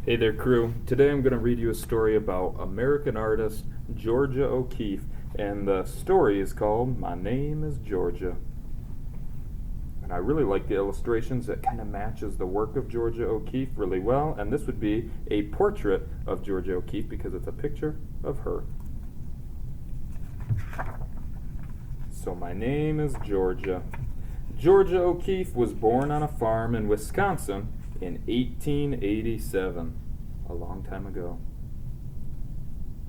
Hey there, crew. Today I'm going to read you a story about American artist Georgia O'Keeffe, and the story is called My Name is Georgia. And I really like the illustrations. It kind of matches the work of Georgia O'Keeffe really well, and this would be a portrait of Georgia O'Keeffe because it's a picture of her. So my name is Georgia. Georgia O'Keeffe was born on a farm in Wisconsin in 1887, a long time ago.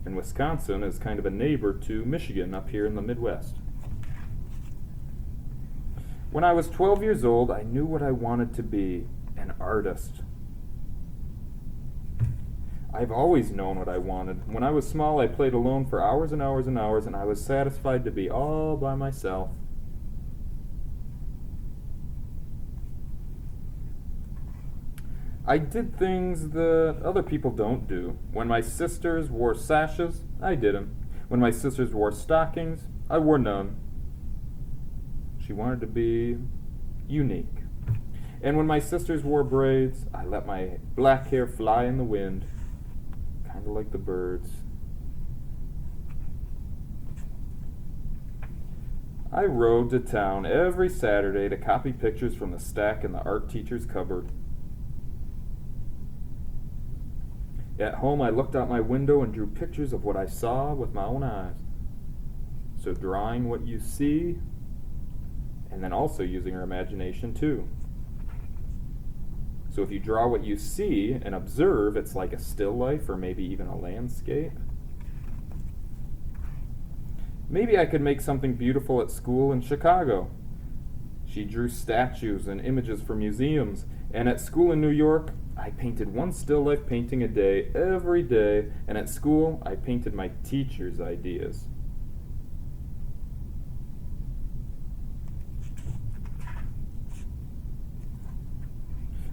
And Wisconsin is kind of a neighbor to Michigan up here in the Midwest. When I was 12 years old, I knew what I wanted to be, an artist. I've always known what I wanted. When I was small, I played alone for hours and hours and hours, and I was satisfied to be all by myself. I did things that other people don't do. When my sisters wore sashes, I did them. When my sisters wore stockings, I wore none. She wanted to be unique. And when my sisters wore braids, I let my black hair fly in the wind, kind of like the birds. I rode to town every Saturday to copy pictures from the stack in the art teacher's cupboard. At home, I looked out my window and drew pictures of what I saw with my own eyes. So drawing what you see, and then also using your imagination too. So if you draw what you see and observe, it's like a still life or maybe even a landscape. Maybe I could make something beautiful at school in Chicago. She drew statues and images for museums, and at school in New York, I painted one still life painting a day, every day, and at school, I painted my teacher's ideas.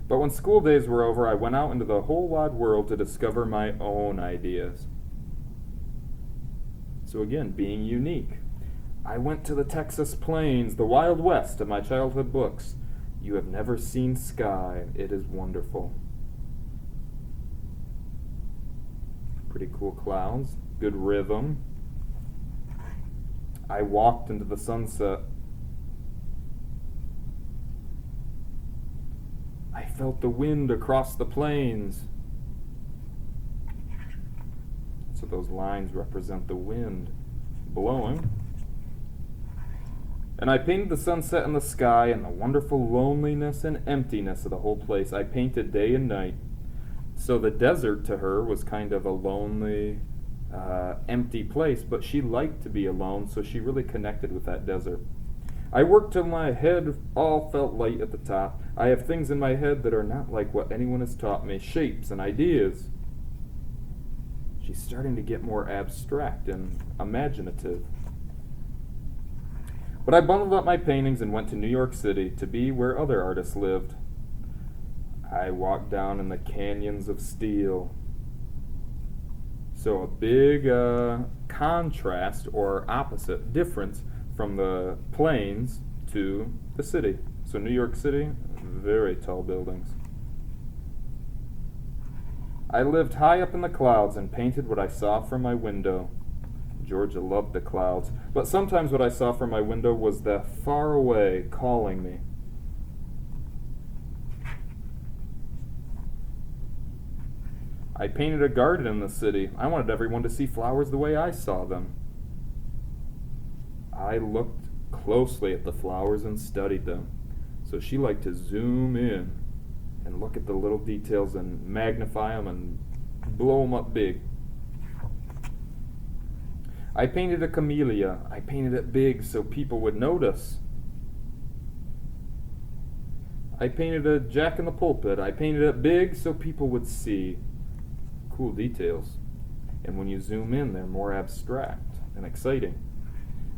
But when school days were over, I went out into the whole wide world to discover my own ideas. So again, being unique. I went to the Texas plains, the Wild West of my childhood books. You have never seen sky. It is wonderful. Pretty cool clouds, good rhythm. I walked into the sunset. I felt the wind across the plains. So those lines represent the wind blowing. And I painted the sunset in the sky and the wonderful loneliness and emptiness of the whole place. I painted day and night. So the desert to her was kind of a lonely, empty place, but she liked to be alone, so she really connected with that desert. I worked till my head all felt light at the top. I have things in my head that are not like what anyone has taught me, shapes and ideas. She's starting to get more abstract and imaginative. But I bundled up my paintings and went to New York City to be where other artists lived. I walked down in the canyons of steel. So a big contrast or opposite difference from the plains to the city. So New York City, very tall buildings. I lived high up in the clouds and painted what I saw from my window. Georgia loved the clouds, but sometimes what I saw from my window was the far away calling me. I painted a garden in the city. I wanted everyone to see flowers the way I saw them. I looked closely at the flowers and studied them. So she liked to zoom in and look at the little details and magnify them and blow them up big. I painted a camellia. I painted it big so people would notice. I painted a jack in the pulpit. I painted it big so people would see. Cool details. And when you zoom in, they're more abstract and exciting.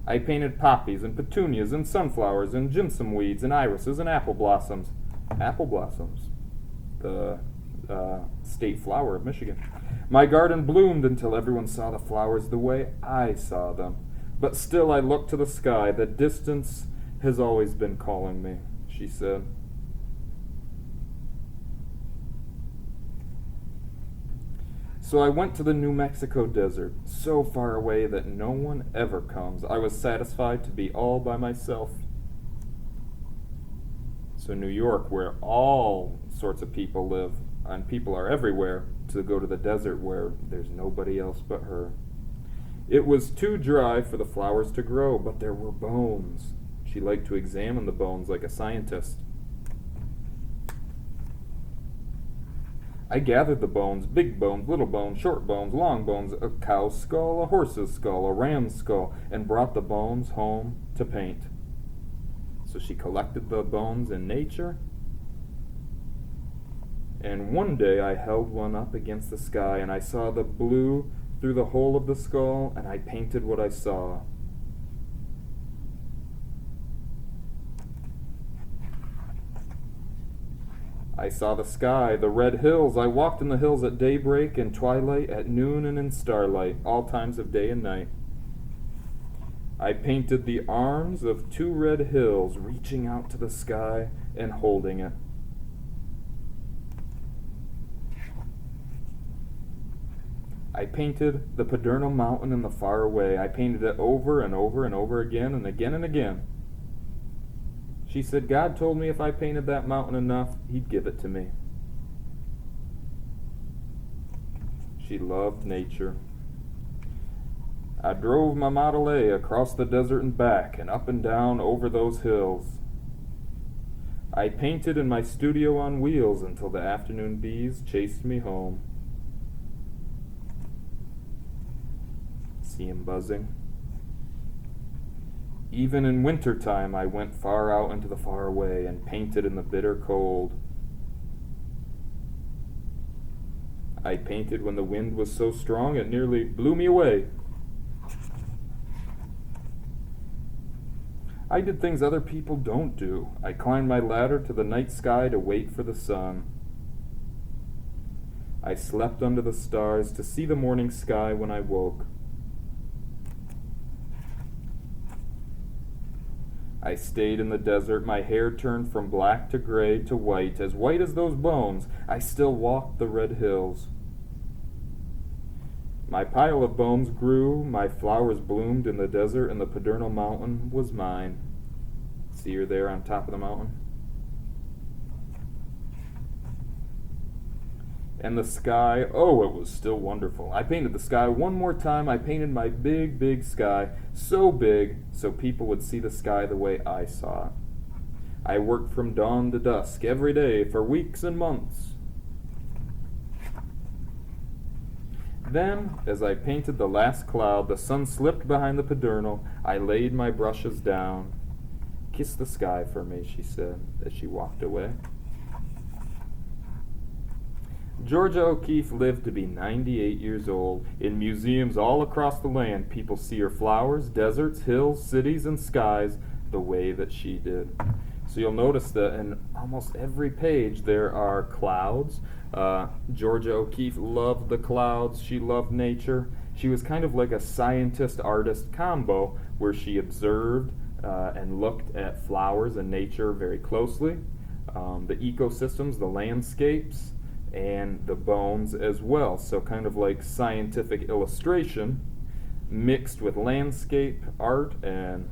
I painted poppies and petunias and sunflowers and jimson weeds and irises and apple blossoms. Apple blossoms, the state flower of Michigan. My garden bloomed until everyone saw the flowers the way I saw them. But still I looked to the sky. The distance has always been calling me, she said. So I went to the New Mexico desert, so far away that no one ever comes. I was satisfied to be all by myself. So New York, where all sorts of people live, and people are everywhere, to go to the desert where there's nobody else but her. It was too dry for the flowers to grow, but there were bones. She liked to examine the bones like a scientist. I gathered the bones, big bones, little bones, short bones, long bones, a cow's skull, a horse's skull, a ram's skull, and brought the bones home to paint. So she collected the bones in nature. And one day I held one up against the sky, and I saw the blue through the hole of the skull, and I painted what I saw. I saw the sky, the red hills. I walked in the hills at daybreak and twilight, at noon and in starlight, all times of day and night. I painted the arms of two red hills reaching out to the sky and holding it. I painted the Paternal Mountain in the far away. I painted it over and over and over again and again and again. She said, God told me if I painted that mountain enough, he'd give it to me. She loved nature. I drove my Model A across the desert and back, and up and down over those hills. I painted in my studio on wheels until the afternoon bees chased me home. See 'em buzzing. Even in wintertime, I went far out into the far away and painted in the bitter cold. I painted when the wind was so strong it nearly blew me away. I did things other people don't do. I climbed my ladder to the night sky to wait for the sun. I slept under the stars to see the morning sky when I woke. I stayed in the desert, my hair turned from black to gray to white as those bones. I still walked the red hills. My pile of bones grew, my flowers bloomed in the desert, and the Paternal Mountain was mine. See her there on top of the mountain? And the sky, oh, it was still wonderful. I painted the sky one more time. I painted my big, big sky, so big so people would see the sky the way I saw it. I worked from dawn to dusk every day for weeks and months. Then, as I painted the last cloud, the sun slipped behind the Paternal. I laid my brushes down. Kiss the sky for me, she said, as she walked away. Georgia O'Keeffe lived to be 98 years old. In museums all across the land, people see her flowers, deserts, hills, cities, and skies the way that she did. So you'll notice that in almost every page there are clouds. Georgia O'Keeffe loved the clouds. She loved nature. She was kind of like a scientist-artist combo where she observed and looked at flowers and nature very closely, the ecosystems, the landscapes, and the bones as well. So kind of like scientific illustration mixed with landscape art and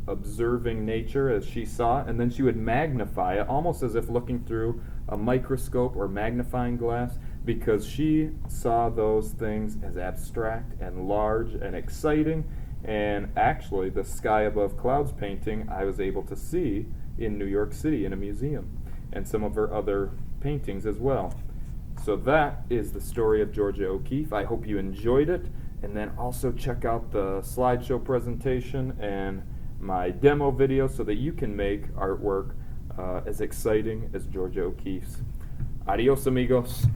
observing nature as she saw it, and then she would magnify it almost as if looking through a microscope or magnifying glass, because she saw those things as abstract and large and exciting. And actually the Sky Above Clouds painting I was able to see in New York City in a museum, and some of her other paintings as well. So that is the story of Georgia O'Keeffe. I hope you enjoyed it, and then also check out the slideshow presentation and my demo video so that you can make artwork as exciting as Georgia O'Keeffe's. Adios, amigos.